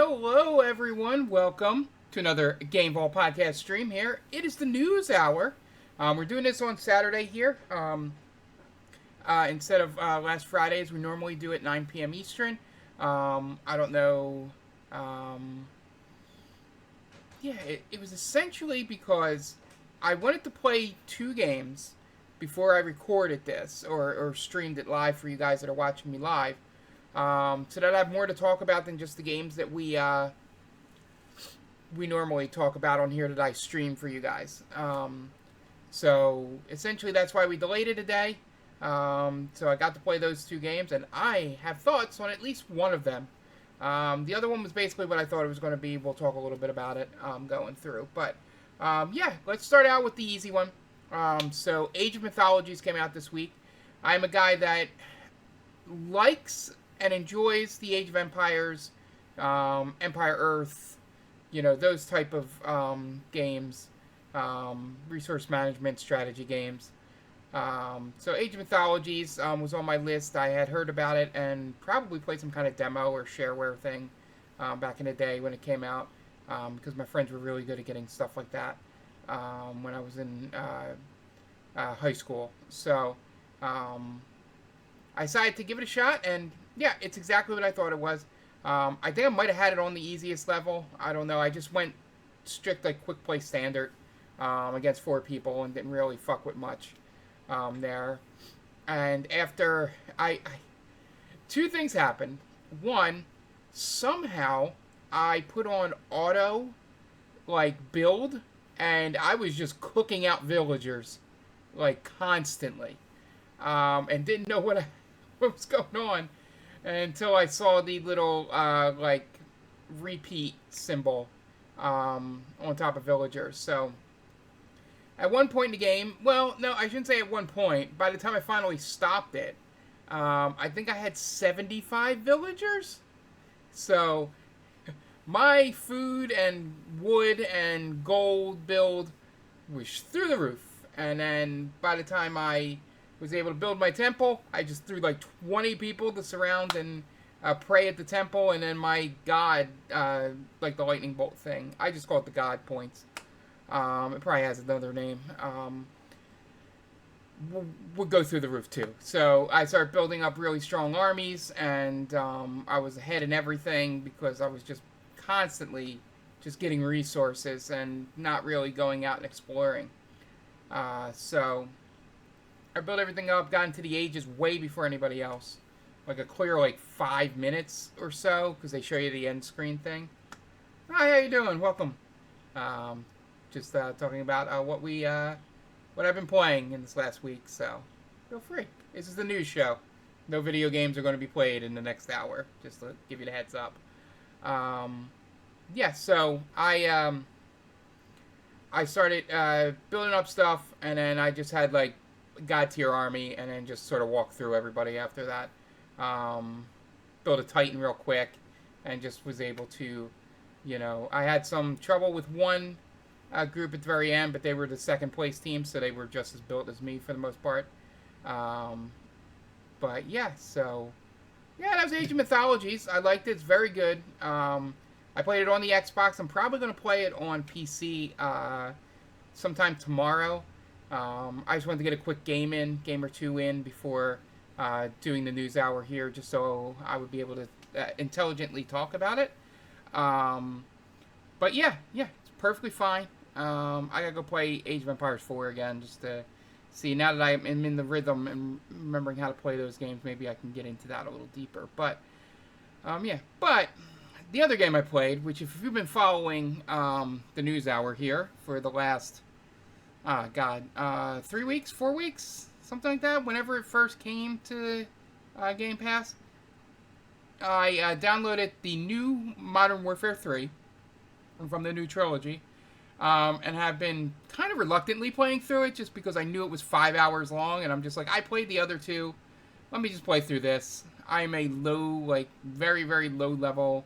Hello, everyone. Welcome to another Game Ball podcast stream here. It is the news hour. We're doing this on Saturday here. Instead of last Fridays, we normally do it 9 p.m. Eastern. I don't know. Um, it was essentially because I wanted to play two games before I recorded this or streamed it live for you guys that are watching me live. So that I have more to talk about than just the games that we normally talk about on here that I stream for you guys. So essentially that's why we delayed it a day. So I got to play those two games, and I have thoughts on at least one of them. The other one was basically what I thought it was going to be. We'll talk a little bit about it going through. But yeah, let's start out with the easy one. So Age of Mythologies came out this week. I'm a guy that likes and enjoys the Age of Empires, Empire Earth, those type of games, resource management strategy games. So Age of Mythologies was on my list. I had heard about it and probably played some kind of demo or shareware thing back in the day when it came out, because my friends were really good at getting stuff like that when I was in high school. So I decided to give it a shot, and yeah, it's exactly what I thought it was. I think I might have had it on the easiest level. I don't know. I just went strict, like, quick play standard against 4 people and didn't really fuck with much there. And after two things happened. One, somehow I put on auto, like, build, and I was just cooking out villagers, like, constantly. And didn't know what was going on until I saw the little like repeat symbol on top of villagers. So at one point in the game, well, no, I shouldn't say at one point. By the time I finally stopped it, I think I had 75 villagers. So my food and wood and gold build was through the roof. And then by the time I was able to build my temple, I just threw like 20 people to surround and pray at the temple, and then my god, like the lightning bolt thing, I just call it the god points. It probably has another name. Would go through the roof too. So I started building up really strong armies, and I was ahead in everything because I was just constantly just getting resources and not really going out and exploring. So I built everything up, got into the ages way before anybody else. Like a clear, 5 minutes or so, because they show you the end screen thing. Hi, how you doing? Welcome. Just talking about what I've been playing in this last week, so feel free. This is the news show. No video games are going to be played in the next hour, just to give you the heads up. Yeah, so I started building up stuff, and then I just had, god tier army, and then just sort of walk through everybody after that. Build a Titan real quick, and just was able to, I had some trouble with one group at the very end, but they were the second place team, so they were just as built as me for the most part. But yeah, so yeah, that was Age of Mythologies. I liked it. It's very good. I played it on the Xbox. I'm probably going to play it on PC sometime tomorrow. I just wanted to get a quick game or two in before doing the news hour here, just so I would be able to intelligently talk about it. But yeah, it's perfectly fine. I gotta go play Age of Empires 4 again, just to see, now that I'm in the rhythm and remembering how to play those games, maybe I can get into that a little deeper. But yeah, but the other game I played, which if you've been following the news hour here for the last 3 weeks, 4 weeks, something like that, whenever it first came to Game Pass, I downloaded the new Modern Warfare 3 from the new trilogy, and have been kind of reluctantly playing through it just because I knew it was 5 hours long, and I'm just like, I played the other two, let me just play through this. I'm a low, very, very low level,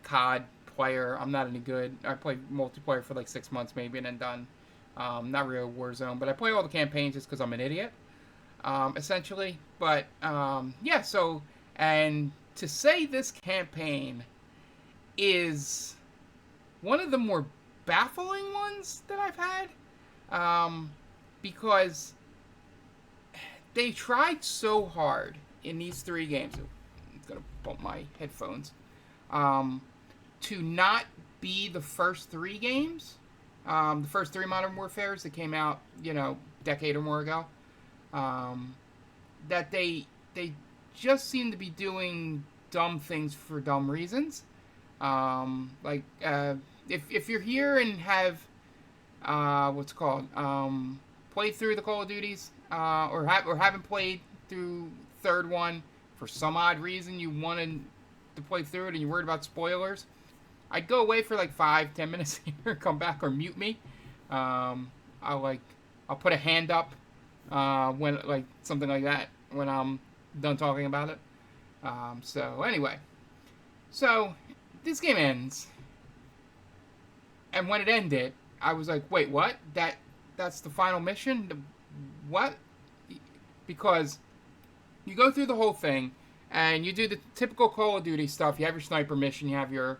COD player. I'm not any good. I played multiplayer for 6 months maybe and then done. Not really Warzone, but I play all the campaigns just because I'm an idiot, essentially. But yeah, so, and to say this campaign is one of the more baffling ones that I've had, um, because they tried so hard in these three games. I'm gonna bump my headphones. Um, to not be the first three games, the first three Modern Warfares that came out, decade or more ago. Um, that they just seem to be doing dumb things for dumb reasons. If you're here and have what's it called played through the Call of Duties, or haven't played through third one for some odd reason, you wanted to play through it and you're worried about spoilers, I'd go away for like 5-10 minutes here, come back, or mute me. I'll put a hand up when, like, something like that when I'm done talking about it. So this game ends, and when it ended, I was like, wait, what? That's the final mission? What? Because you go through the whole thing, and you do the typical Call of Duty stuff. You have your sniper mission, you have your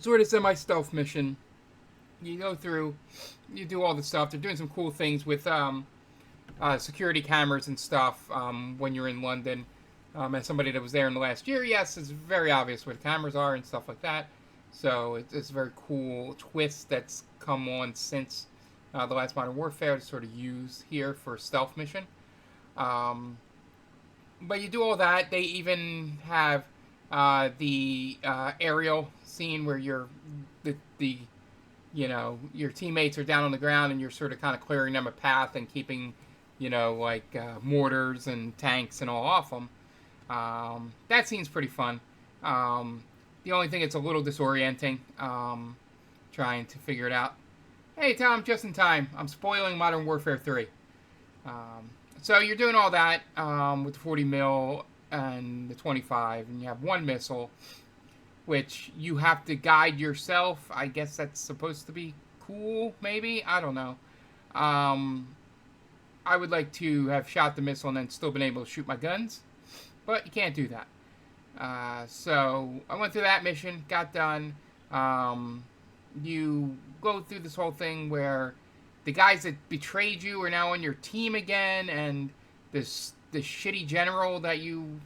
sort of semi-stealth mission. You go through, you do all the stuff. They're doing some cool things with security cameras and stuff when you're in London. As somebody that was there in the last year, yes, it's very obvious where the cameras are and stuff like that. So it's a very cool twist that's come on since the last Modern Warfare to sort of use here for stealth mission. But you do all that. They even have the aerial scene where your teammates are down on the ground and you're sort of kind of clearing them a path and keeping, mortars and tanks and all off them. That scene's pretty fun. The only thing, it's a little disorienting, trying to figure it out. Hey, Tom, just in time. I'm spoiling Modern Warfare 3. So you're doing all that with the 40 mil and the 25, and you have one missile, which you have to guide yourself. I guess that's supposed to be cool, maybe? I don't know. I would like to have shot the missile and then still been able to shoot my guns, but you can't do that. So I went through that mission, got done. You go through this whole thing where the guys that betrayed you are now on your team again, and this shitty general that you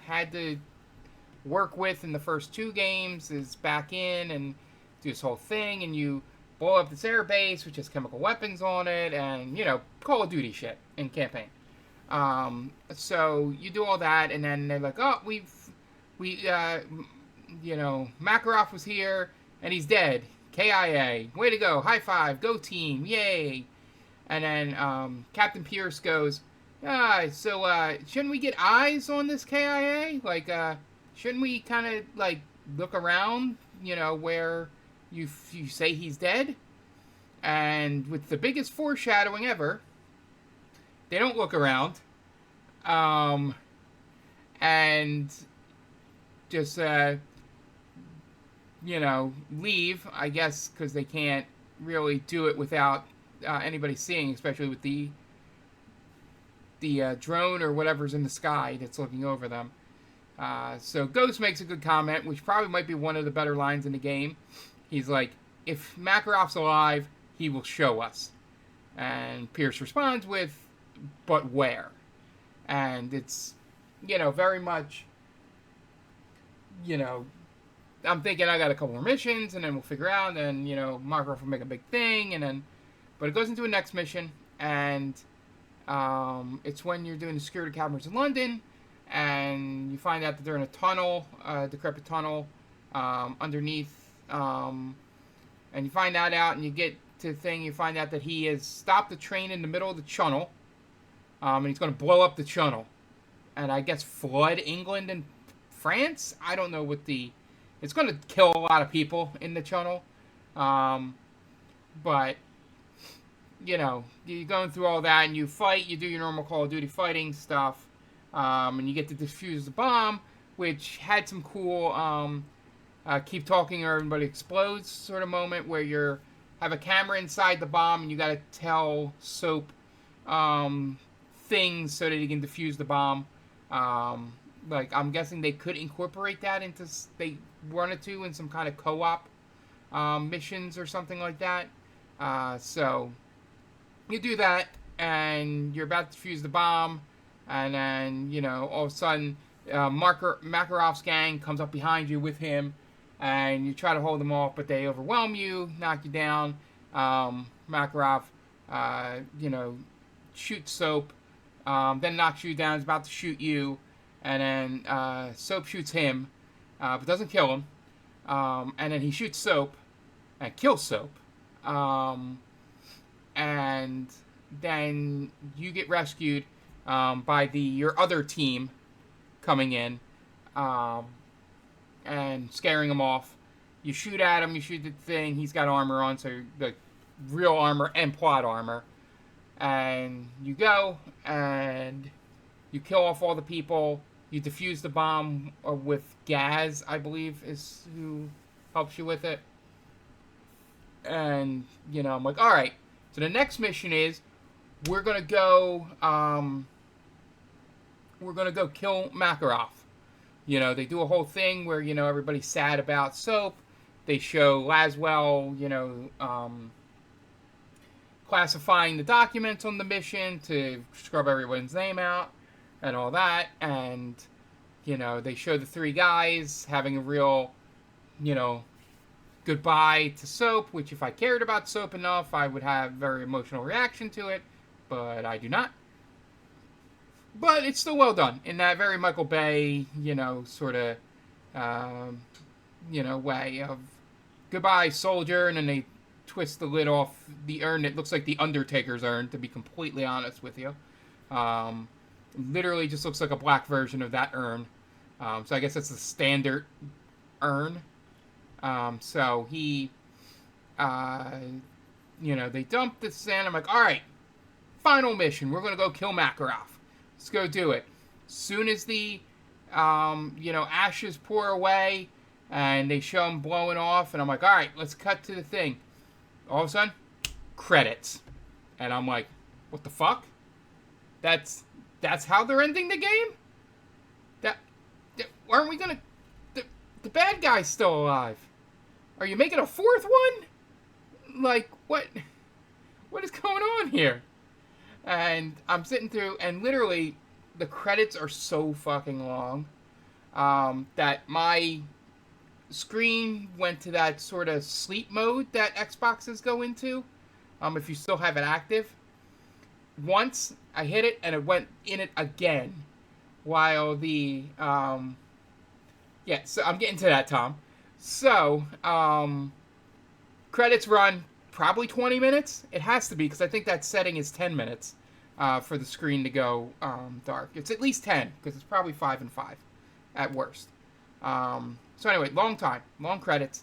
had to work with in the first two games is back in, and do this whole thing, and you blow up this air base which has chemical weapons on it, and Call of Duty shit in campaign. So you do all that, and then they're like, oh, Makarov was here and he's dead. KIA, way to go, high five, go team, yay. And then Captain Pierce goes, shouldn't we get eyes on this KIA? Like, shouldn't we kind of, like, look around, where you say he's dead? And with the biggest foreshadowing ever, they don't look around. And just, leave, I guess, because they can't really do it without anybody seeing, especially with the drone or whatever's in the sky that's looking over them. So Ghost makes a good comment, which probably might be one of the better lines in the game. He's like, if Makarov's alive, he will show us. And Pierce responds with, but where? And it's, very much, I'm thinking I got a couple more missions, and then we'll figure out, and Makarov will make a big thing, but it goes into a next mission, and it's when you're doing the security cameras in London, and you find out that they're in a tunnel, a decrepit tunnel, underneath, and you find that out, and you get to the thing, you find out that he has stopped the train in the middle of the tunnel, and he's going to blow up the tunnel, and I guess flood England and France? I don't know what it's going to kill a lot of people in the tunnel, but, you're going through all that, and you fight, you do your normal Call of Duty fighting stuff, and you get to defuse the bomb, which had some cool, keep talking or everybody explodes sort of moment, where you have a camera inside the bomb, and you got to tell Soap things so that he can defuse the bomb. like, I'm guessing they could incorporate that into, they wanted to, in some kind of co-op missions or something like that. So you do that, and you're about to defuse the bomb, and then, all of a sudden, Makarov's gang comes up behind you with him, and you try to hold them off, but they overwhelm you, knock you down. Makarov, shoots Soap, then knocks you down, is about to shoot you, and then Soap shoots him, but doesn't kill him. And then he shoots Soap and kills Soap. And then you get rescued by your other team coming in and scaring him off. You shoot at him, you shoot the thing, he's got armor on, so the real armor and plot armor. And you go, and you kill off all the people. You defuse the bomb with Gaz, I believe, is who helps you with it. And, I'm like, alright. So the next mission is, we're gonna go kill Makarov. They do a whole thing where, everybody's sad about Soap. They show Laswell, classifying the documents on the mission to scrub everyone's name out and all that. And, they show the three guys having a real, goodbye to Soap, which if I cared about Soap enough, I would have a very emotional reaction to it, but I do not. But it's still well done in that very Michael Bay, sort of, way of goodbye, soldier, and then they twist the lid off the urn. It looks like the Undertaker's urn, to be completely honest with you. Literally just looks like a black version of that urn. So I guess that's the standard urn. So he, they dump the sand. I'm like, all right, final mission. We're going to go kill Makarov. Let's go do it. Soon as the, ashes pour away and they show him blowing off, and I'm like, all right, let's cut to the thing. All of a sudden, credits. And I'm like, what the fuck? That's how they're ending the game? That aren't we gonna... The bad guy's still alive. Are you making a fourth one? Like, what is going on here? And I'm sitting through, and literally, the credits are so fucking long that my screen went to that sort of sleep mode that Xboxes go into if you still have it active. Once I hit it, and it went in it again, while the so I'm getting to that, Tom. So credits run probably 20 minutes. It has to be, because I think that setting is 10 minutes for the screen to go dark. It's at least 10, because it's probably 5 and 5 at worst. So anyway, long time, long credits,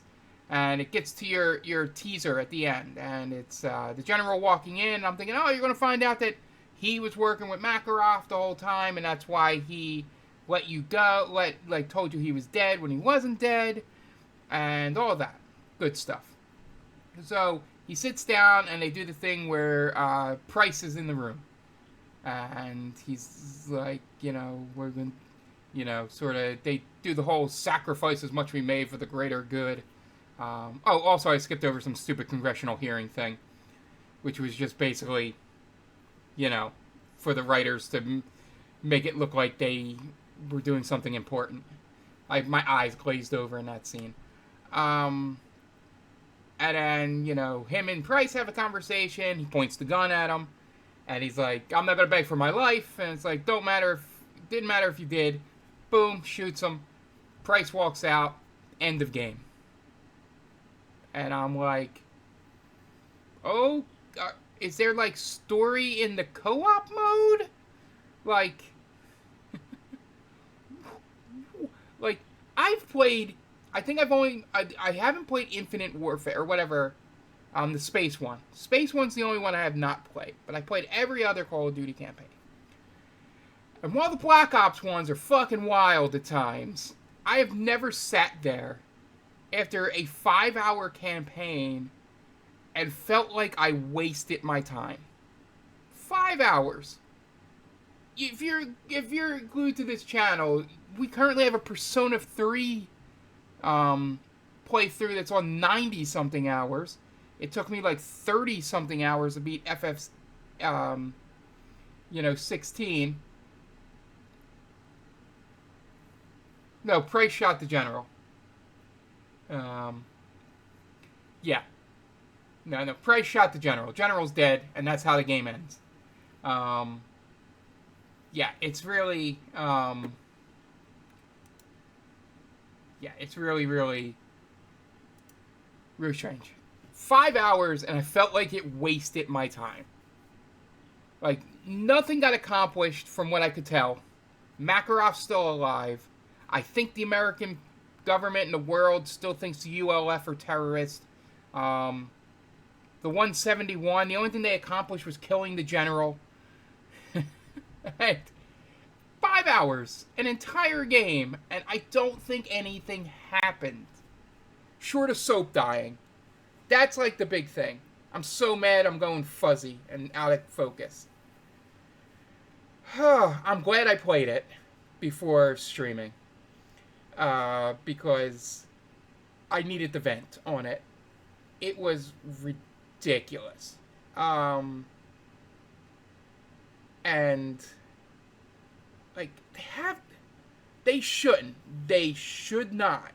and it gets to your teaser at the end, and it's the general walking in. I'm thinking, oh, you're going to find out that he was working with Makarov the whole time, and that's why he let you go, told you he was dead when he wasn't dead, and all that good stuff. So he sits down, and they do the thing where Price is in the room, and he's like, we're going to, sort of, they do the whole sacrifice as much we made for the greater good. Also, I skipped over some stupid congressional hearing thing, which was just basically, for the writers to make it look like they were doing something important. My eyes glazed over in that scene. And then, him and Price have a conversation. He points the gun at him, and he's like, I'm not going to beg for my life. And it's like, didn't matter if you did. Boom, shoots him. Price walks out. End of game. And I'm like, oh, is there like story in the co-op mode? Like, I've played, I haven't played Infinite Warfare or whatever, the Space one. Space one's the only one I have not played, but I played every other Call of Duty campaign. And while the Black Ops ones are fucking wild at times, I have never sat there after a 5-hour campaign and felt like I wasted my time. 5 hours. if you're glued to this channel, we currently have a Persona 3 playthrough that's on 90 something hours. It took me like 30 something hours to beat FF 16. No, Prey shot the general. Yeah. No, Prey shot the general. General's dead, and that's how the game ends. Yeah, it's really, it's really, really, really strange. 5 hours, and I felt like it wasted my time. Like, nothing got accomplished from what I could tell. Makarov's still alive. I think the American government and the world still thinks the ULF are terrorists. The 171, the only thing they accomplished was killing the general. And 5 hours, an entire game, and I don't think anything happened. Short of soap dying. That's like the big thing. I'm so mad I'm going fuzzy and out of focus. I'm glad I played it before streaming. Because I needed to vent on it. It was ridiculous. And like they shouldn't. They should not.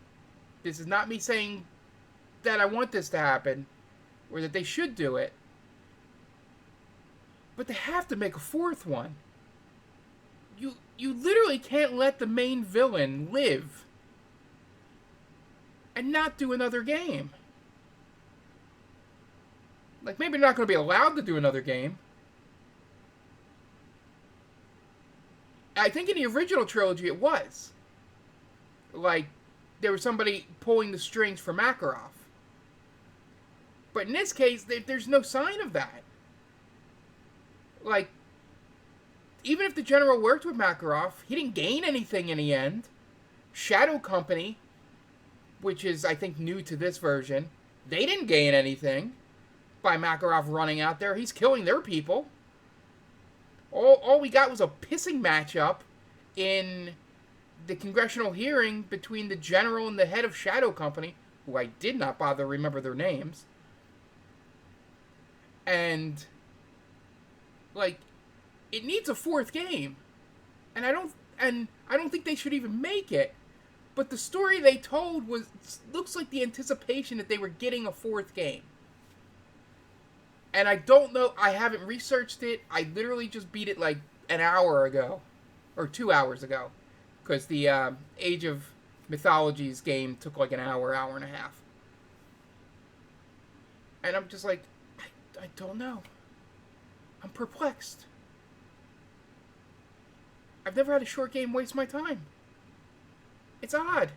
This is not me saying that I want this to happen or that they should do it. But they have to make a fourth one. You literally can't let the main villain live and not do another game. Like, maybe they're not going to be allowed to do another game. I think in the original trilogy it was. Like, there was somebody pulling the strings for Makarov. But in this case, there's no sign of that. Like, even if the general worked with Makarov, he didn't gain anything in the end. Shadow Company, which is, I think, new to this version, they didn't gain anything by Makarov running out there. He's killing their people. All we got was a pissing matchup in the congressional hearing between the general and the head of Shadow Company, who I did not bother to remember their names. And, like, it needs a fourth game. And I don't think they should even make it. But the story they told looks like the anticipation that they were getting a fourth game. And I don't know, I haven't researched it. I literally just beat it like an hour ago. Or 2 hours ago. Because the Age of Mythologies game took like an hour and a half. And I'm just like, I don't know. I'm perplexed. I've never had a short game waste my time. It's odd.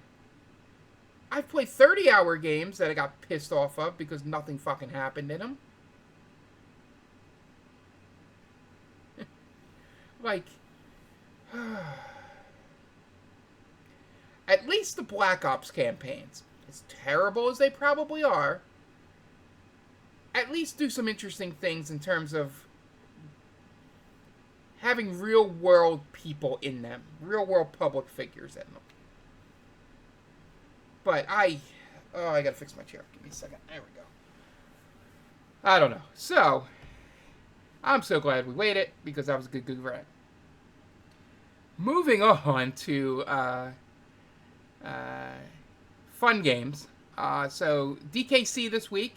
I've played 30-hour games that I got pissed off of because nothing fucking happened in them. Like, at least the Black Ops campaigns, as terrible as they probably are, at least do some interesting things in terms of having real-world people in them. Real-world public figures in them. But I gotta fix my chair. Give me a second. There we go. I don't know. So, I'm so glad we waited, because that was a good rant. Moving on to fun games. So, DKC this week.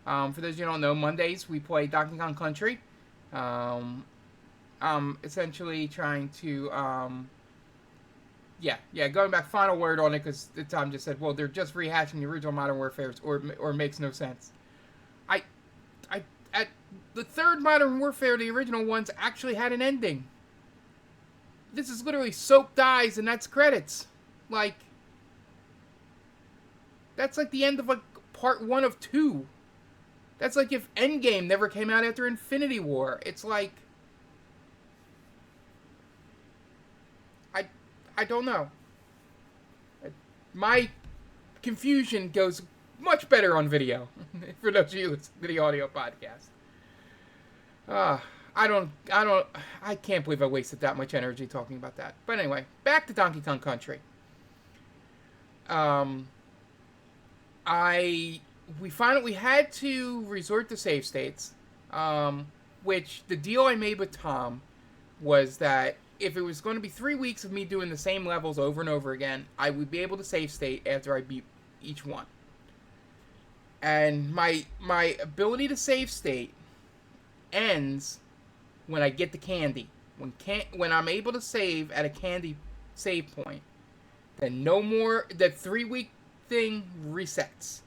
For those of you who don't know, Mondays we play Donkey Kong Country. Essentially trying to, going back, final word on it, because Tom just said, well, they're just rehashing the original Modern Warfare, or it makes no sense. At the third Modern Warfare, the original ones actually had an ending. This is literally soap dies and that's credits. Like, that's like the end of like part 1 of 2. That's like if Endgame never came out after Infinity War. It's like, I don't know. My confusion goes much better on video. For those of you listening to the audio podcast. I can't believe I wasted that much energy talking about that. But anyway, back to Donkey Kong Country. Um, I we had to resort to save states, um, which the deal I made with Tom was that if it was going to be 3 weeks of me doing the same levels over and over again, I would be able to save state after I beat each one. And my ability to save state ends when I get the candy. When I'm able to save at a candy save point, then no more. The 3 week thing resets.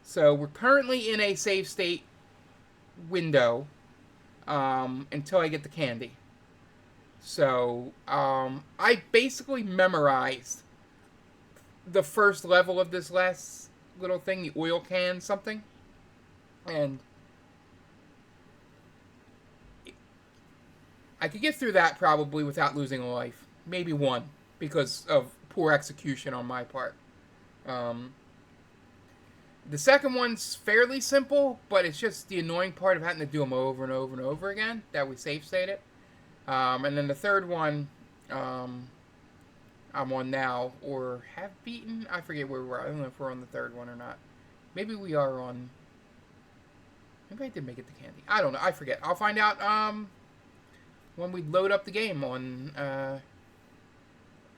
So we're currently in a save state window until I get the candy. So I basically memorized the first level of this last little thing, the oil can something, and I could get through that probably without losing a life, maybe one, because of poor execution on my part. The second one's fairly simple, but it's just the annoying part of having to do them over and over and over again that we save stated. And then the third one, I'm on now, or have beaten. I forget where we were. I don't know if we're on the third one or not. Maybe we are on. Maybe I did make it to candy. I don't know. I forget. I'll find out when we load up the game on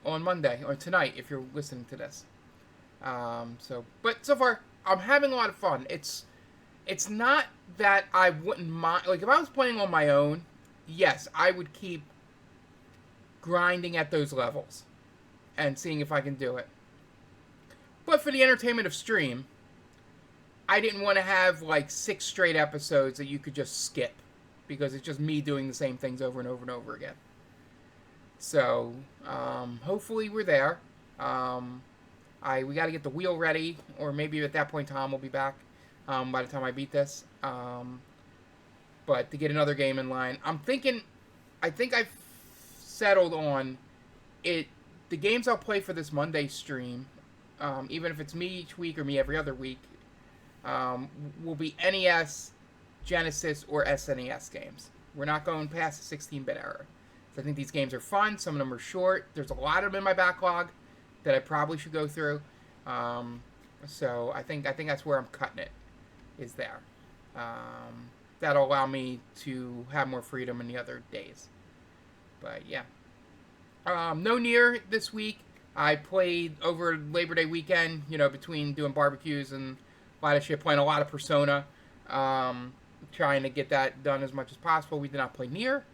Monday or tonight if you're listening to this. But so far I'm having a lot of fun. It's not that I wouldn't mind. Like if I was playing on my own, yes, I would keep grinding at those levels and seeing if I can do it. But for the entertainment of stream, I didn't want to have like 6 straight episodes that you could just skip because it's just me doing the same things over and over and over again. So hopefully we're there. We got to get the wheel ready, or maybe at that point Tom will be back by the time I beat this. But to get another game in line, I think I've settled on it. The games I'll play for this Monday stream, even if it's me each week or me every other week, will be NES, Genesis, or SNES games. We're not going past the 16-bit era. So I think these games are fun. Some of them are short. There's a lot of them in my backlog that I probably should go through. So I think that's where I'm cutting it, is there. That'll allow me to have more freedom in the other days. But yeah. No Nier this week. I played over Labor Day weekend, between doing barbecues and a lot of shit, playing a lot of Persona. Trying to get that done as much as possible. We did not play Nier.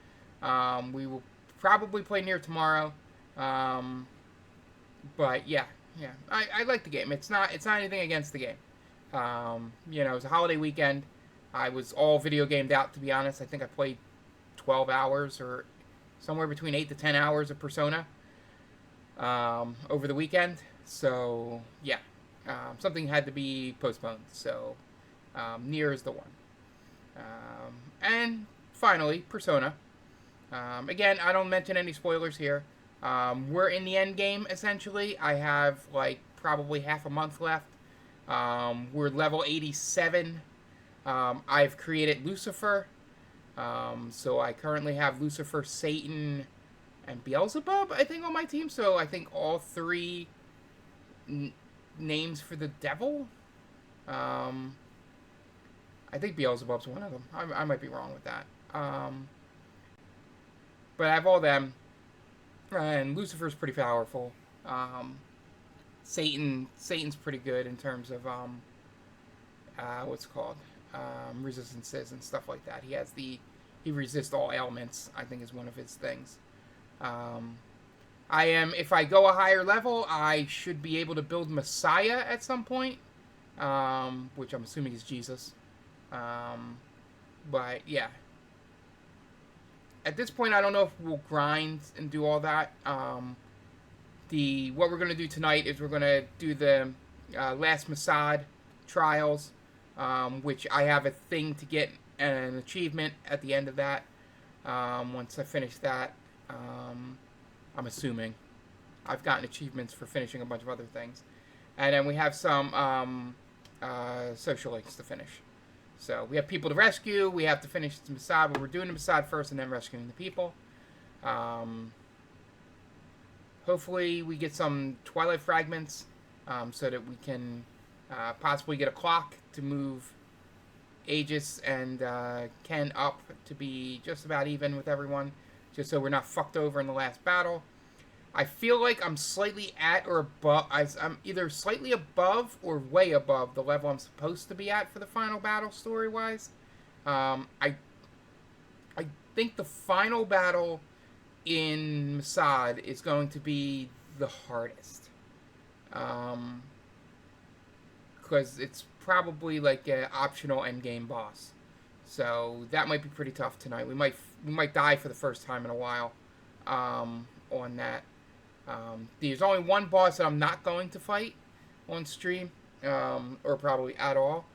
We will probably play Nier tomorrow. But yeah. I like the game. It's not anything against the game. It was a holiday weekend. I was all video gamed out, to be honest. I think I played 12 hours or somewhere between 8 to 10 hours of Persona over the weekend. So yeah, something had to be postponed. So Nier is the one. And finally, Persona. Again, I don't mention any spoilers here. We're in the end game, essentially. I have, probably half a month left. We're level 87. I've created Lucifer. So I currently have Lucifer, Satan, and Beelzebub, I think, on my team. So I think all 3 names for the devil. I think Beelzebub's one of them. I might be wrong with that. But I have all them. And Lucifer's pretty powerful. Satan's pretty good in terms of what's it called? Resistances and stuff like that. He resists all ailments, I think, is one of his things. If I go a higher level, I should be able to build Messiah at some point, which I'm assuming is Jesus. But yeah, at this point, I don't know if we'll grind and do all that. What we're gonna do tonight is we're gonna do the Last Mossad trials, which I have a thing to get an achievement at the end of that. Once I finish that, I'm assuming I've gotten achievements for finishing a bunch of other things, and then we have some social links to finish. So we have people to rescue. We have to finish the Mossad, but we're doing the Mossad first and then rescuing the people. Hopefully we get some Twilight fragments so that we can possibly get a clock to move Aegis and Ken up to be just about even with everyone, just so we're not fucked over in the last battle. I feel like I'm slightly at or above. I'm either slightly above or way above the level I'm supposed to be at for the final battle, story-wise. I think the final battle in Mossad is going to be the hardest. Because it's probably like an optional endgame boss. So that might be pretty tough tonight. We might die for the first time in a while on that. There's only one boss that I'm not going to fight on stream, or probably at all.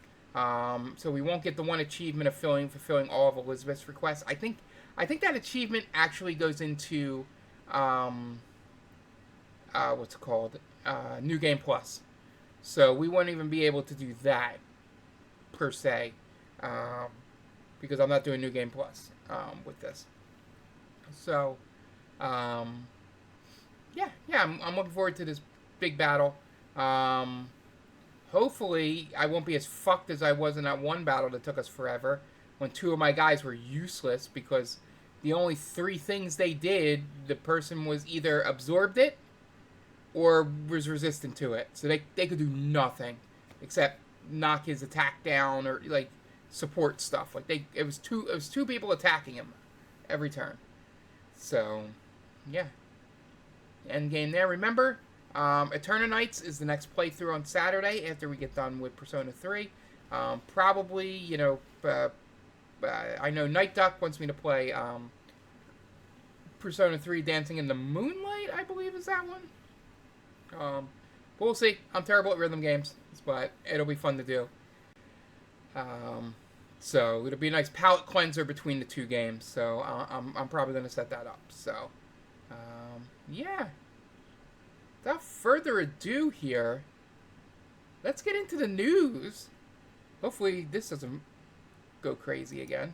So we won't get the one achievement of fulfilling all of Elizabeth's requests. I think that achievement actually goes into what's it called? New Game Plus. So we won't even be able to do that per se, because I'm not doing New Game Plus with this. So, yeah, I'm looking forward to this big battle. Hopefully, I won't be as fucked as I was in that one battle that took us forever, when 2 of my guys were useless because the only 3 things they did, the person was either absorbed it or was resistant to it. So they could do nothing except knock his attack down or like support stuff. Like it was two people attacking him every turn. So yeah. End game there. Remember, Eterna Nights is the next playthrough on Saturday after we get done with Persona 3. Probably, I know Night Duck wants me to play Persona 3 Dancing in the Moonlight, I believe is that one. But we'll see. I'm terrible at rhythm games, but it'll be fun to do. So it'll be a nice palate cleanser between the 2 games. So I'm probably going to set that up. So, yeah. Without further ado here, let's get into the news. Hopefully this doesn't go crazy again.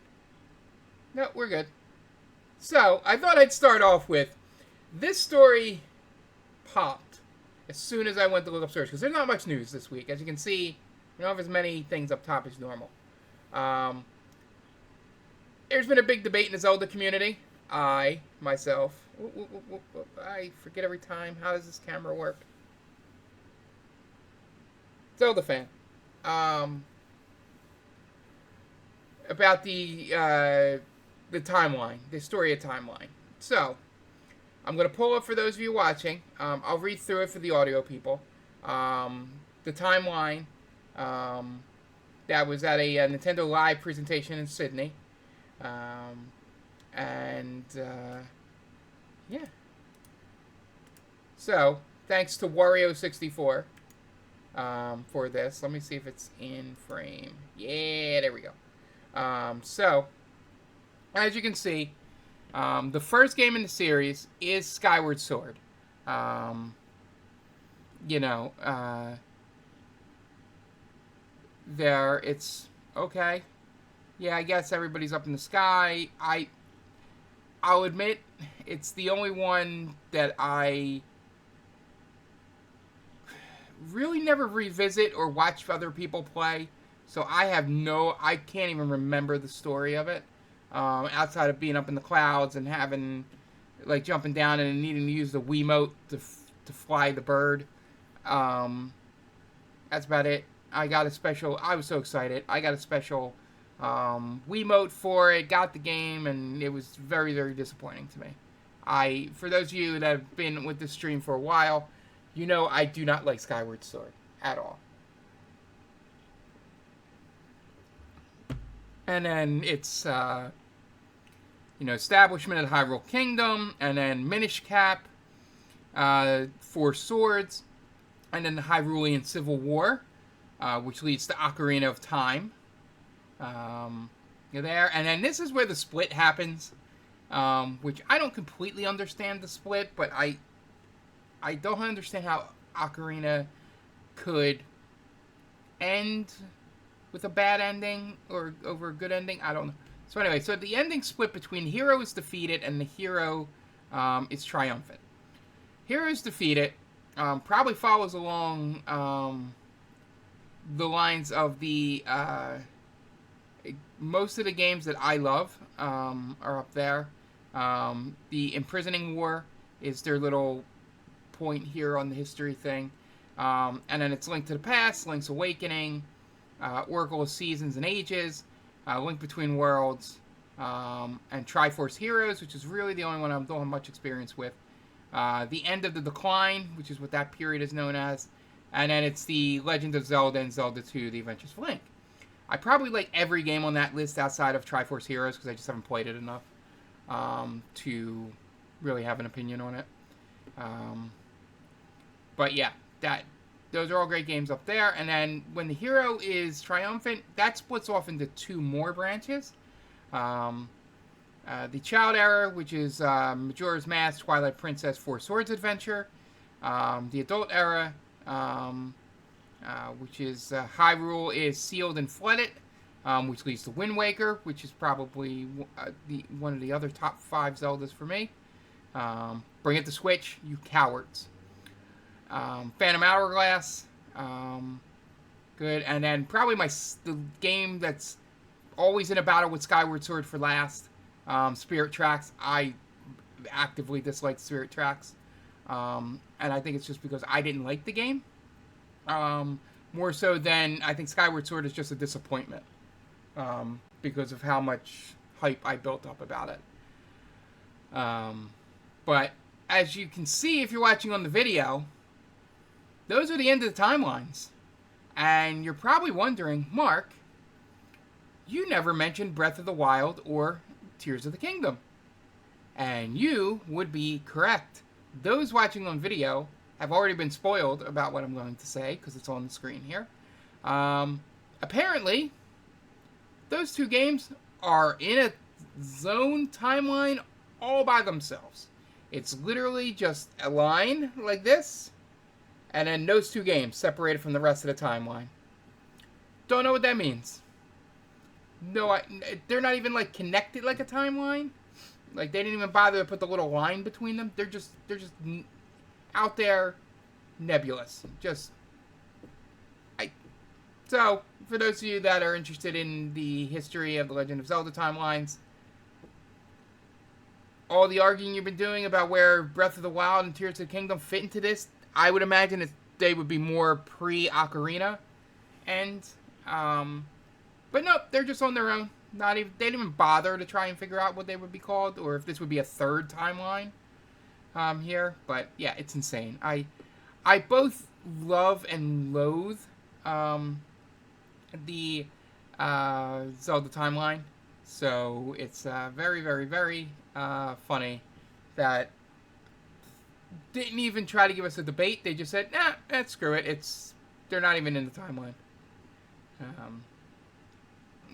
No, we're good. So, I thought I'd start off with this story popped as soon as I went to look up search, because there's not much news this week. As you can see, we don't have as many things up top as normal. There's been a big debate in the Zelda community. I forget every time. How does this camera work? Zelda fan. About the timeline, the story of timeline. So, I'm going to pull up for those of you watching. I'll read through it for the audio people. The timeline that was at a Nintendo Live presentation in Sydney. Yeah. So, thanks to Wario64 for this. Let me see if it's in frame. Yeah, there we go. So, as you can see, the first game in the series is Skyward Sword. There, it's okay. Yeah, I guess everybody's up in the sky. I'll admit, it's the only one that I really never revisit or watch other people play. So I can't even remember the story of it. Outside of being up in the clouds and having, like, jumping down and needing to use the Wiimote to fly the bird. That's about it. I was so excited. I got a special Wiimote for it, got the game, and it was very, very disappointing to me. For those of you that have been with this stream for a while, I do not like Skyward Sword at all. And then it's, establishment of the Hyrule Kingdom, and then Minish Cap, 4 Swords, and then the Hyrulean Civil War, which leads to Ocarina of Time. You're there, and then this is where the split happens, which I don't completely understand the split, but I don't understand how Ocarina could end with a bad ending or over a good ending. I don't know. So anyway, so the ending split between hero is defeated and the hero is triumphant. Hero is defeated probably follows along the lines of the most of the games that I love are up there. The Imprisoning War is their little point here on the history thing. And then it's Link to the Past, Link's Awakening, Oracle of Seasons and Ages, Link Between Worlds, and Triforce Heroes, which is really the only one I don't have much experience with. The End of the Decline, which is what that period is known as. And then it's the Legend of Zelda and Zelda 2, The Adventures of Link. I probably like every game on that list outside of Triforce Heroes because I just haven't played it enough to really have an opinion on it. But yeah, those are all great games up there. And then when the hero is triumphant, that splits off into two more branches. The Child Era, which is Majora's Mask, Twilight Princess, Four Swords Adventure. The Adult Era, which is Hyrule is Sealed and Flooded, which leads to Wind Waker, which is probably one of the other top 5 Zeldas for me. Bring it to Switch, you cowards. Phantom Hourglass, good. And then probably the game that's always in a battle with Skyward Sword for last, Spirit Tracks. I actively dislike Spirit Tracks. And I think it's just because I didn't like the game. More so than I think Skyward Sword is just a disappointment. Because of how much hype I built up about it. But as you can see if you're watching on the video, those are the end of the timelines. And you're probably wondering, Mark, you never mentioned Breath of the Wild or Tears of the Kingdom. And you would be correct. Those watching on video have already been spoiled about what I'm going to say because it's on the screen here. Apparently, those two games are in a zone timeline all by themselves. It's literally just a line like this, and then those two games separated from the rest of the timeline. Don't know what that means. No, they're not even like connected like a timeline. Like they didn't even bother to put the little line between them. They're just out there, nebulous. So for those of you that are interested in the history of the Legend of Zelda timelines, all the arguing you've been doing about where Breath of the Wild and Tears of the Kingdom fit into this, I would imagine they would be more pre-Ocarina, and but nope, they're just on their own. They didn't even bother to try and figure out what they would be called, or if this would be a third timeline here. But yeah, it's insane. I both love and loathe the Zelda timeline. So it's very, very, very funny that didn't even try to give us a debate. They just said, nah, screw it. They're not even in the timeline.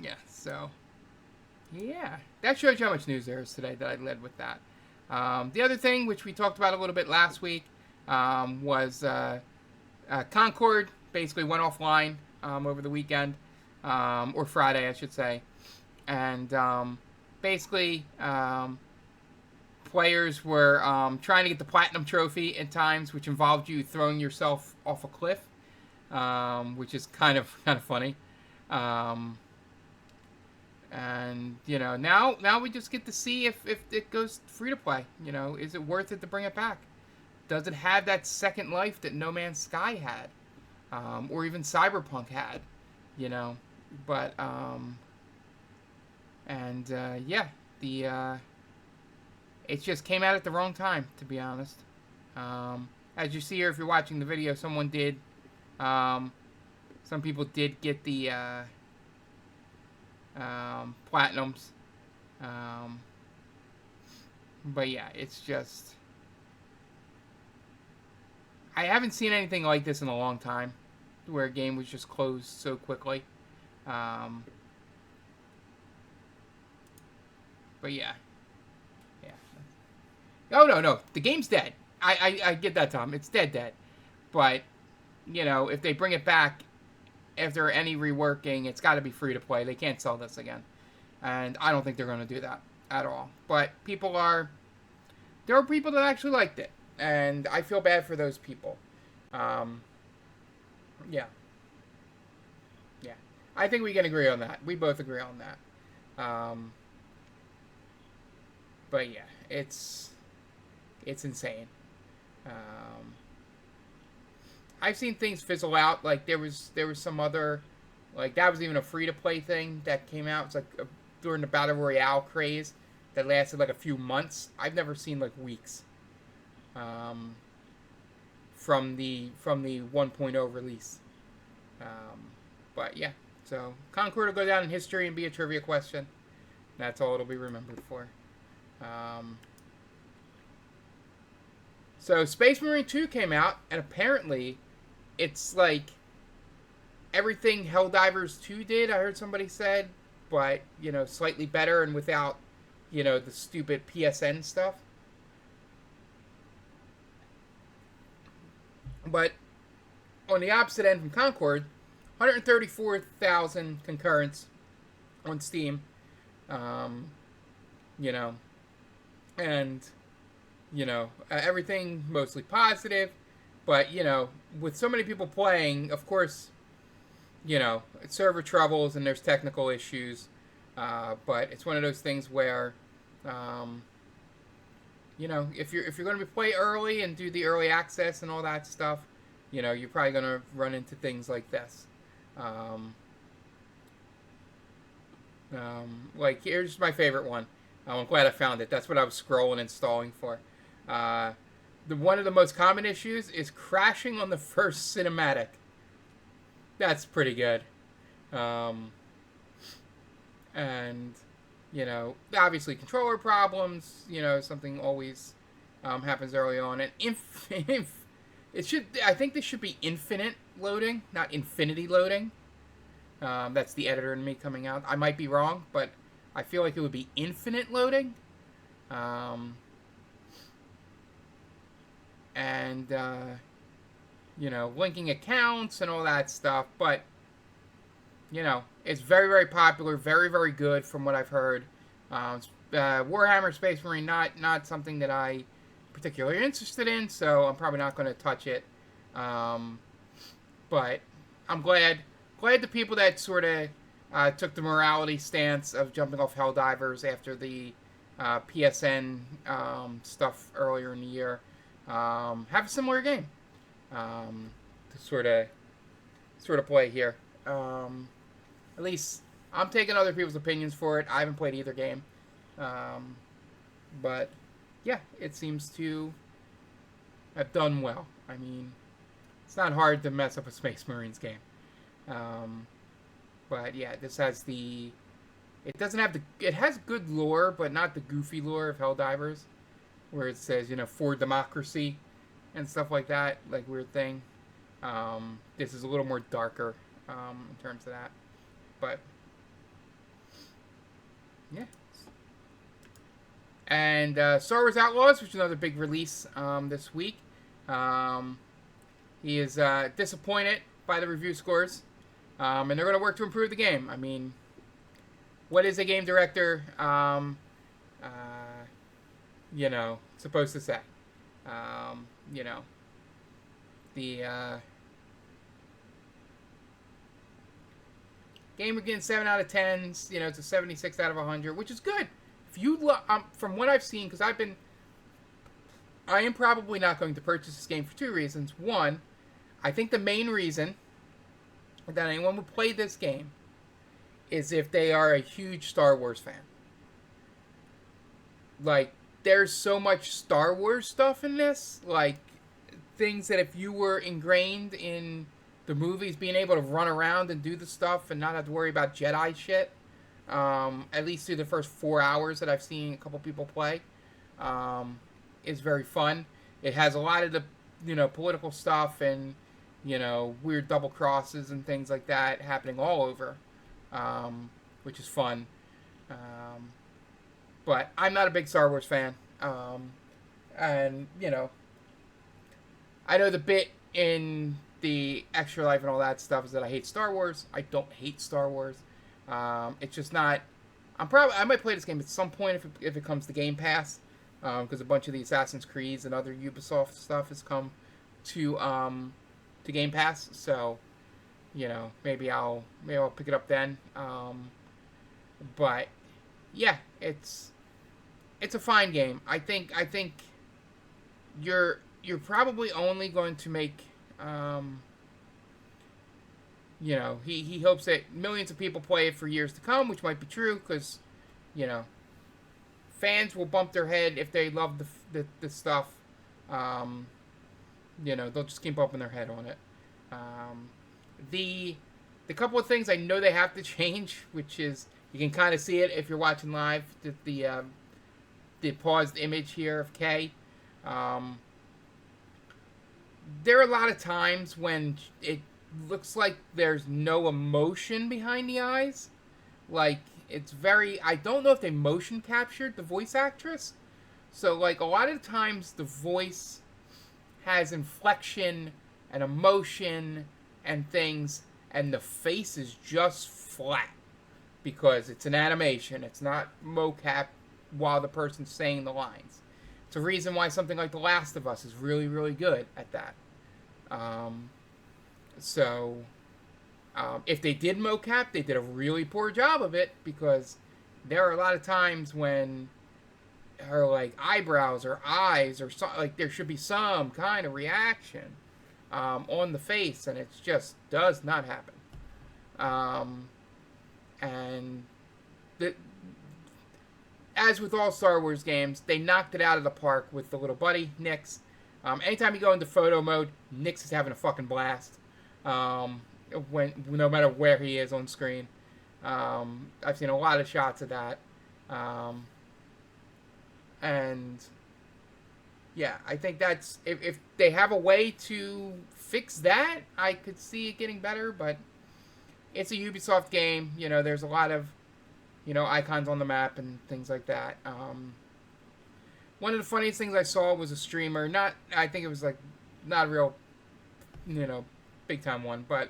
Yeah, so yeah, that shows you how much news there is today that I led with that. The other thing, which we talked about a little bit last week, was Concord basically went offline over the weekend, or Friday, I should say. And basically, players were trying to get the Platinum Trophy at times, which involved you throwing yourself off a cliff, which is kind of funny. And now we just get to see if it goes free to play. Is it worth it to bring it back? Does it have that second life that No Man's Sky had, or even Cyberpunk had? But it just came out at the wrong time, to be honest. As you see here, if you're watching the video, some people did get the platinums. But yeah, it's just, I haven't seen anything like this in a long time, where a game was just closed so quickly. But yeah. Oh, no. The game's dead. I get that, Tom. It's dead. But, if they bring it back after any reworking, it's got to be free to play. They can't sell this again, and I don't think they're going to do that at all. But there are people that actually liked it, and I feel bad for those people. Um, yeah, yeah. I think we can agree on that. We both agree on that. But yeah, it's insane. Um, I've seen things fizzle out. Like there was some other, like that was even a free to play thing that came out. It's like during the battle royale craze that lasted like a few months. I've never seen like weeks. From the 1.0 release. But yeah, so Concord will go down in history and be a trivia question. That's all it'll be remembered for. So Space Marine 2 came out, and apparently it's like everything Helldivers 2 did, I heard somebody said, but, slightly better and without, the stupid PSN stuff. But on the opposite end from Concord, 134,000 concurrents on Steam. And everything mostly positive, but with so many people playing, of course, it's server troubles and there's technical issues, but it's one of those things where, if you're going to play early and do the early access and all that stuff, you're probably going to run into things like this. Like here's my favorite one. I'm glad I found it. That's what I was scrolling and stalling for. One of the most common issues is crashing on the first cinematic. That's pretty good. And obviously controller problems. Something always happens early on. And I think this should be infinite loading, not infinity loading. That's the editor in me coming out. I might be wrong, but I feel like it would be infinite loading. Linking accounts and all that stuff. But, it's very, very popular, very, very good from what I've heard. Warhammer Space Marine, not something that I particularly interested in, so I'm probably not going to touch it. But I'm glad the people that sort of took the morality stance of jumping off Helldivers after the PSN stuff earlier in the year have a similar game to sort of play here. At least I'm taking other people's opinions for it. I haven't played either game, but yeah, it seems to have done well. I mean, it's not hard to mess up a Space Marines game. But yeah, this has it has good lore, but not the goofy lore of Helldivers, where it says, for democracy and stuff like that, like weird thing. This is a little more darker, in terms of that. But yeah. And Star Wars Outlaws, which is another big release this week. He is disappointed by the review scores. And they're going to work to improve the game. I mean, what is a game director, supposed to say? The game we're getting 7 out of 10s. It's a 76 out of 100, which is good. If you from what I've seen, because I am probably not going to purchase this game for two reasons. One, I think the main reason that anyone would play this game is if they are a huge Star Wars fan. Like, there's so much Star Wars stuff in this, like things that if you were ingrained in the movies, being able to run around and do the stuff and not have to worry about Jedi shit, at least through the first 4 hours that I've seen a couple people play, is very fun. It has a lot of the political stuff and weird double crosses and things like that happening all over, which is fun. But I'm not a big Star Wars fan. And, I know the bit in the extra life and all that stuff is that I hate Star Wars. I don't hate Star Wars. It's just not. I might play this game at some point if it comes to Game Pass, because a bunch of the Assassin's Creeds and other Ubisoft stuff has come to Game Pass. So, maybe I'll pick it up then. But yeah, it's a fine game. I think you're probably only going to make he hopes that millions of people play it for years to come, which might be true because you know fans will bump their head if they love the stuff. They'll just keep bumping their head on it. The couple of things I know they have to change, which is you can kind of see it if you're watching live. The paused image here of Kay. There are a lot of times when it looks like there's no emotion behind the eyes. Like, it's very... I don't know if they motion captured the voice actress. So, like, a lot of times the voice has inflection and emotion and things, and the face is just flat. Because it's an animation. It's not mocap while the person's saying the lines. It's a reason why something like The Last of Us is really, really good at that. If they did mocap, they did a really poor job of it, because there are a lot of times when her, like, eyebrows or eyes or like there should be some kind of reaction on the face, and it just does not happen. And as with all Star Wars games, they knocked it out of the park with the little buddy, Nix. Anytime you go into photo mode, Nix is having a fucking blast. No matter where he is on screen. I've seen a lot of shots of that. And yeah, I think that's if they have a way to fix that, I could see it getting better, but it's a Ubisoft game. There's a lot of icons on the map and things like that. One of the funniest things I saw was a streamer. I think it was like not a real, big time one, but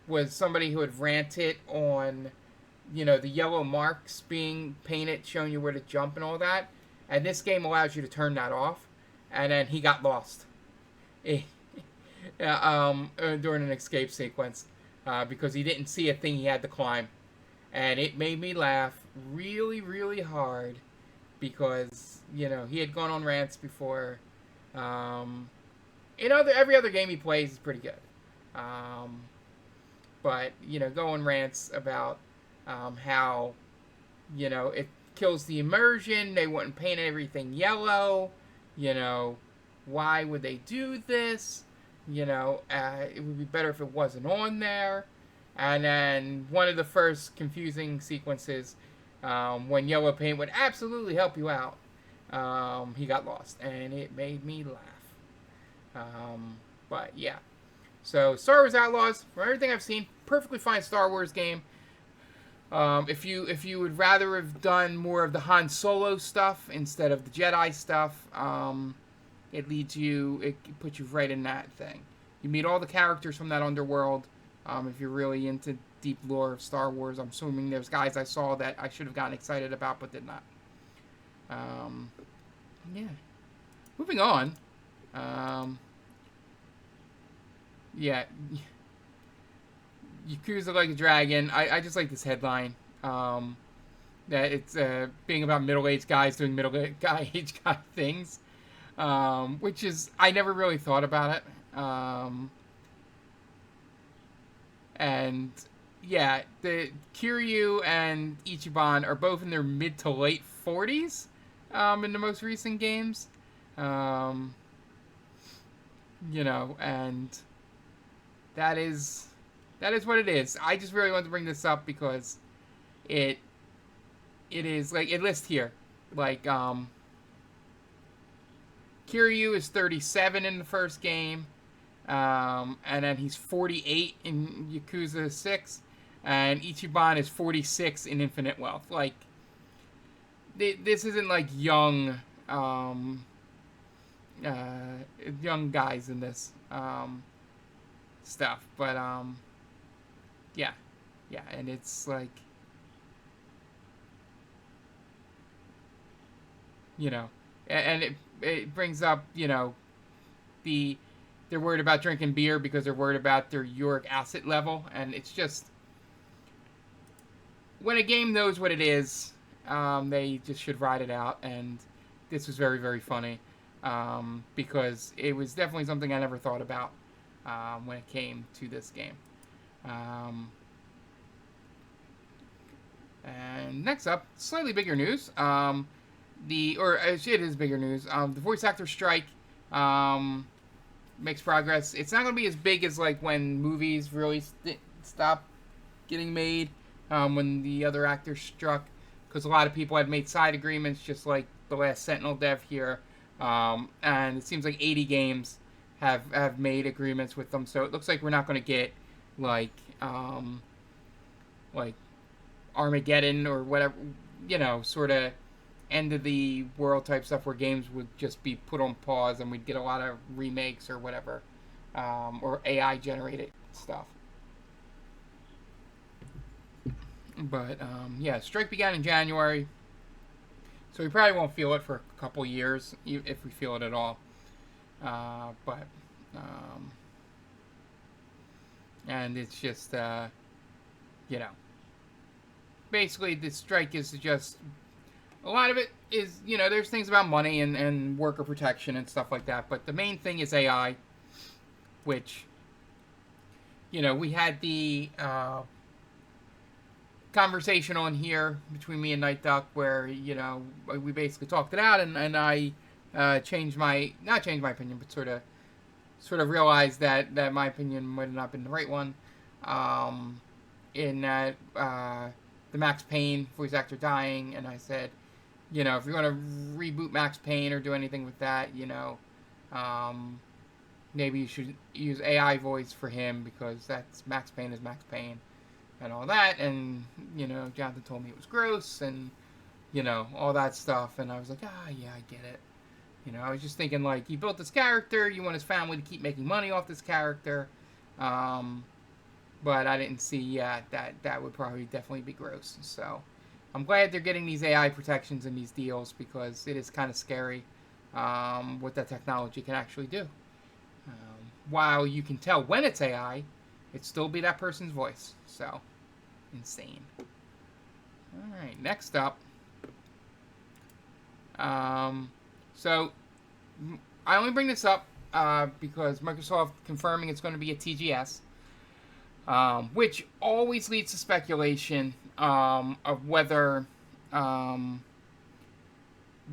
was somebody who had ranted on, the yellow marks being painted, showing you where to jump and all that. And this game allows you to turn that off. And then he got lost during an escape sequence because he didn't see a thing he had to climb. And it made me laugh really, really hard because, he had gone on rants before. Every other game he plays is pretty good. But, go on rants about how, it kills the immersion. They wouldn't paint everything yellow. Why would they do this? It would be better if it wasn't on there. And then one of the first confusing sequences, when yellow paint would absolutely help you out, he got lost, and it made me laugh. But yeah, so Star Wars Outlaws, from everything I've seen, perfectly fine Star Wars game. If you would rather have done more of the Han Solo stuff instead of the Jedi stuff, it puts you right in that thing. You meet all the characters from that underworld. If you're really into deep lore of Star Wars, I'm assuming there's guys I saw that I should have gotten excited about but did not. Yeah. Moving on. Yeah. Yakuza Like a Dragon. I just like this headline. That it's being about middle-aged guys doing middle-aged guy things. Which is, I never really thought about it. And yeah, the Kiryu and Ichiban are both in their mid to late 40s in the most recent games. And that is what it is. I just really wanted to bring this up because it is like it lists here like Kiryu is 37 in the first game. And then he's 48 in Yakuza 6, and Ichiban is 46 in Infinite Wealth. Like, this isn't like young guys in this. stuff. But yeah, yeah, and it's like, you know, and it brings up, the they're worried about drinking beer because they're worried about their uric acid level, and it's just when a game knows what it is, they just should ride it out. And this was very, very funny, because it was definitely something I never thought about when it came to this game. Um, and next up, slightly bigger news. It is bigger news. The voice actor strike um, makes progress. It's not going to be as big as like when movies really stop getting made, when the other actors struck, because a lot of people had made side agreements, just like the last Sentinel dev here, and it seems like 80 games have made agreements with them. So it looks like we're not going to get like like Armageddon or whatever, sort of end of the world type stuff where games would just be put on pause and we'd get a lot of remakes or whatever, or AI generated stuff. But yeah, strike began in January, so we probably won't feel it for a couple years, if we feel it at all. But and it's just basically the strike is just a lot of it is, there's things about money and worker protection and stuff like that, but the main thing is AI, which we had the conversation on here between me and Night Duck where we basically talked it out, and I changed my not changed my opinion, but sort of realized that my opinion might have not been the right one, in that the Max Payne voice actor dying, and I said, if you're going to reboot Max Payne or do anything with that, maybe you should use AI voice for him, because that's Max Payne is Max Payne and all that. And Jonathan told me it was gross, and all that stuff, and I was like, yeah, I get it. I was just thinking, like, he built this character, you want his family to keep making money off this character, but I didn't see that would probably definitely be gross. So I'm glad they're getting these AI protections in these deals, because it is kind of scary what that technology can actually do. While you can tell when it's AI, it'd still be that person's voice. So, insane. Alright, next up. So, I only bring this up because Microsoft confirming it's going to be a TGS, which always leads to speculation of whether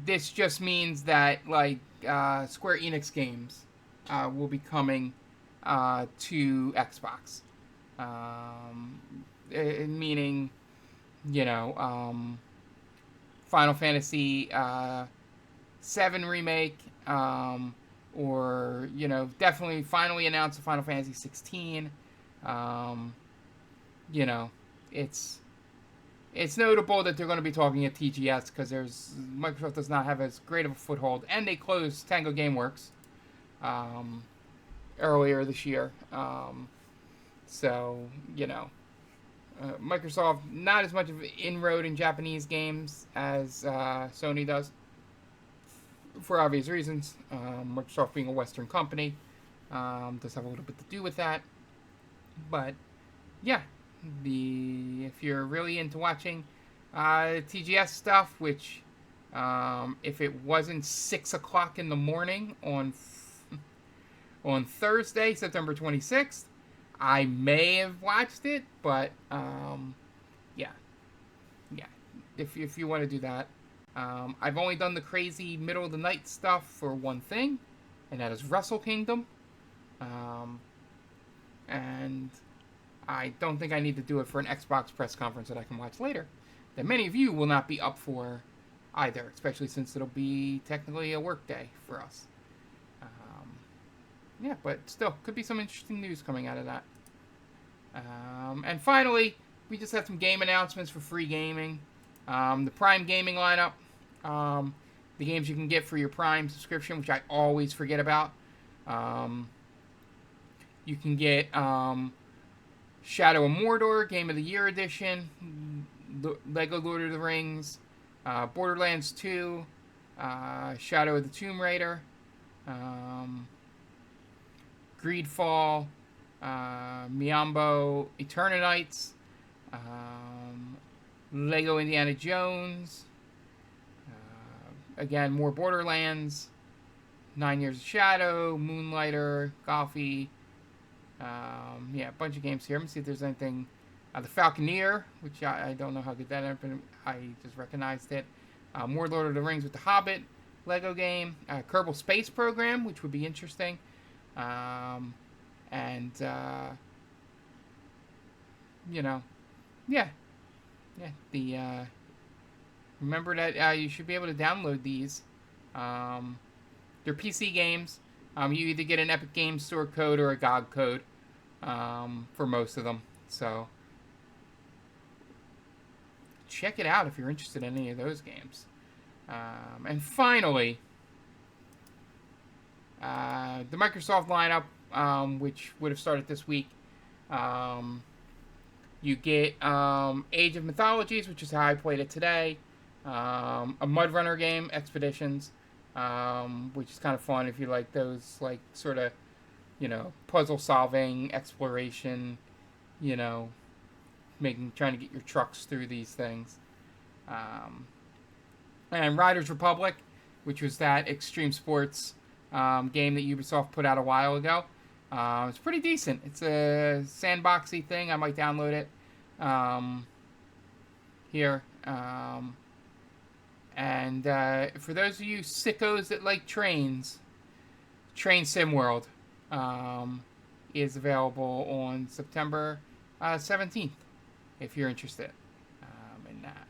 this just means that, like, Square Enix games will be coming to Xbox. Meaning, Final Fantasy 7 remake, or definitely finally announced the Final Fantasy 16. It's notable that they're going to be talking at TGS, because Microsoft does not have as great of a foothold, and they closed Tango Gameworks earlier this year. So Microsoft not as much of an inroad in Japanese games as Sony does, for obvious reasons. Microsoft being a Western company does have a little bit to do with that. But yeah, if you're really into watching TGS stuff, which if it wasn't 6 o'clock in the morning on Thursday, September 26th, I may have watched it, but yeah. If you want to do that, I've only done the crazy middle of the night stuff for one thing, and that is Wrestle Kingdom, and I don't think I need to do it for an Xbox press conference that I can watch later, that many of you will not be up for either, especially since it'll be technically a work day for us. Yeah, but still, could be some interesting news coming out of that. And finally, we just had some game announcements for free gaming. The Prime Gaming lineup, the games you can get for your Prime subscription, which I always forget about. You can get Shadow of Mordor Game of the Year Edition, Lego Lord of the Rings, Borderlands 2, Shadow of the Tomb Raider, um, Greedfall, Miambo Eternanites, Lego Indiana Jones, again, more Borderlands, 9 Years of Shadow, Moonlighter, Golfy. Yeah, a bunch of games here. Let me see if there's anything. The Falconeer, which I don't know how good that is, but I just recognized it. More Lord of the Rings with the Hobbit Lego game. Kerbal Space Program, which would be interesting. And, you know, yeah. Yeah, remember that you should be able to download these. They're PC games. You either get an Epic Games Store code or a GOG code for most of them. So check it out if you're interested in any of those games. And finally, the Microsoft lineup, which would have started this week. You get Age of Mythologies, which is how I played it today. A Mud Runner game, Expeditions, which is kind of fun if you like those, like, sort of, puzzle solving, exploration, trying to get your trucks through these things. And Riders Republic, which was that extreme sports game that Ubisoft put out a while ago. It's pretty decent. It's a sandboxy thing. I might download it here. And for those of you sickos that like trains, Train Sim World is available on September 17th, if you're interested in that.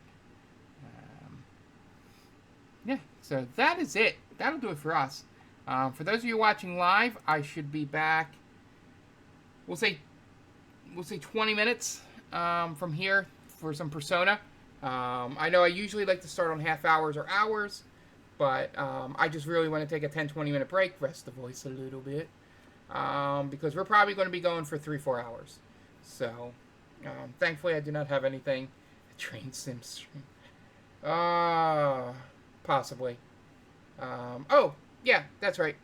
Yeah, so that is it. That'll do it for us. For those of you watching live, I should be back. We'll say 20 minutes from here for some Persona. I know I usually like to start on half hours or hours, but I just really want to take a 10-20 minute break, rest the voice a little bit, because we're probably going to be going for 3-4 hours. So, thankfully, I do not have anything. A train sim stream. Possibly. Oh, yeah, that's right.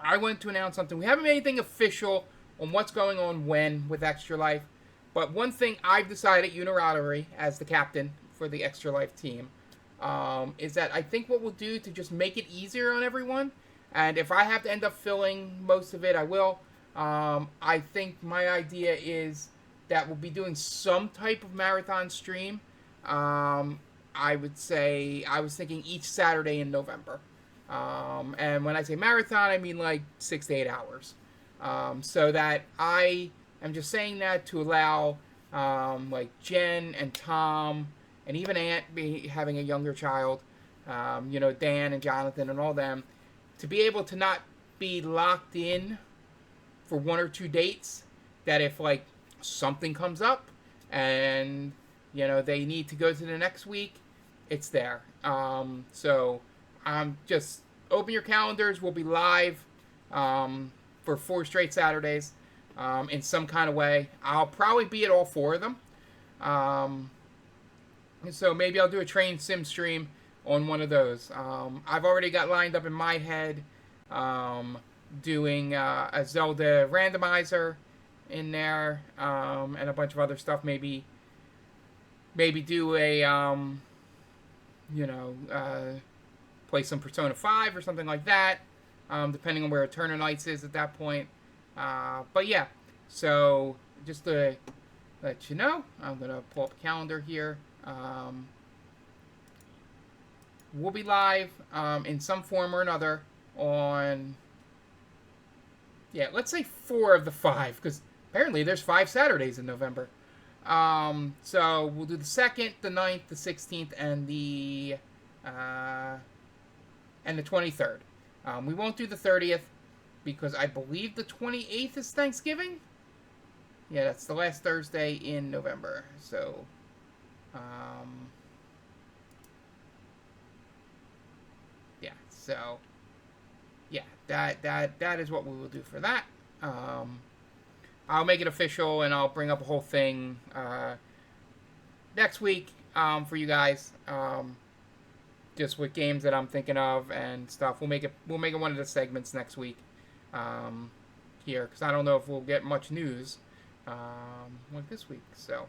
I wanted to announce something. We haven't made anything official on what's going on when with Extra Life, but one thing I've decided unilaterally as the captain for the Extra Life team is that I think what we'll do to just make it easier on everyone, and if I have to end up filling most of it, I will. I think my idea is that we'll be doing some type of marathon stream. I would say, I was thinking each Saturday in November. And when I say marathon, I mean like 6 to 8 hours. So that I am just saying that to allow like Jen and Tom and even Aunt having a younger child, Dan and Jonathan and all them, to be able to not be locked in for 1 or 2 dates, that if like something comes up and they need to go to the next week, it's there. So just open your calendars. We'll be live for 4 straight Saturdays in some kind of way. I'll probably be at all 4 of them. So maybe I'll do a train sim stream on one of those. I've already got lined up in my head doing a Zelda randomizer in there and a bunch of other stuff. Maybe do a play some Persona 5 or something like that, depending on where Eternal Nights is at that point. But yeah, so just to let you know, I'm going to pull up a calendar here. We'll be live in some form or another on, let's say 4 of the 5, because apparently there's 5 Saturdays in November. So we'll do the 2nd, the 9th, the 16th, and the 23rd. We won't do the 30th because I believe the 28th is Thanksgiving. Yeah, that's the last Thursday in November. So, that is what we will do for that. I'll make it official, and I'll bring up a whole thing next week for you guys. Just with games that I'm thinking of and stuff. We'll make it one of the segments next week here, because I don't know if we'll get much news like this week. So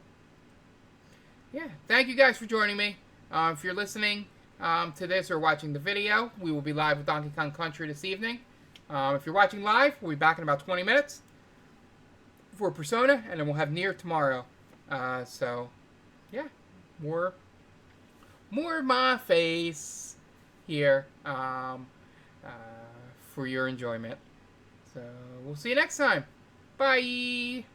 yeah, thank you guys for joining me. If you're listening to this or watching the video, we will be live with Donkey Kong Country this evening. If you're watching live, we'll be back in about 20 minutes for Persona, and then we'll have Nier tomorrow. So yeah, more of my face here for your enjoyment. So we'll see you next time. Bye.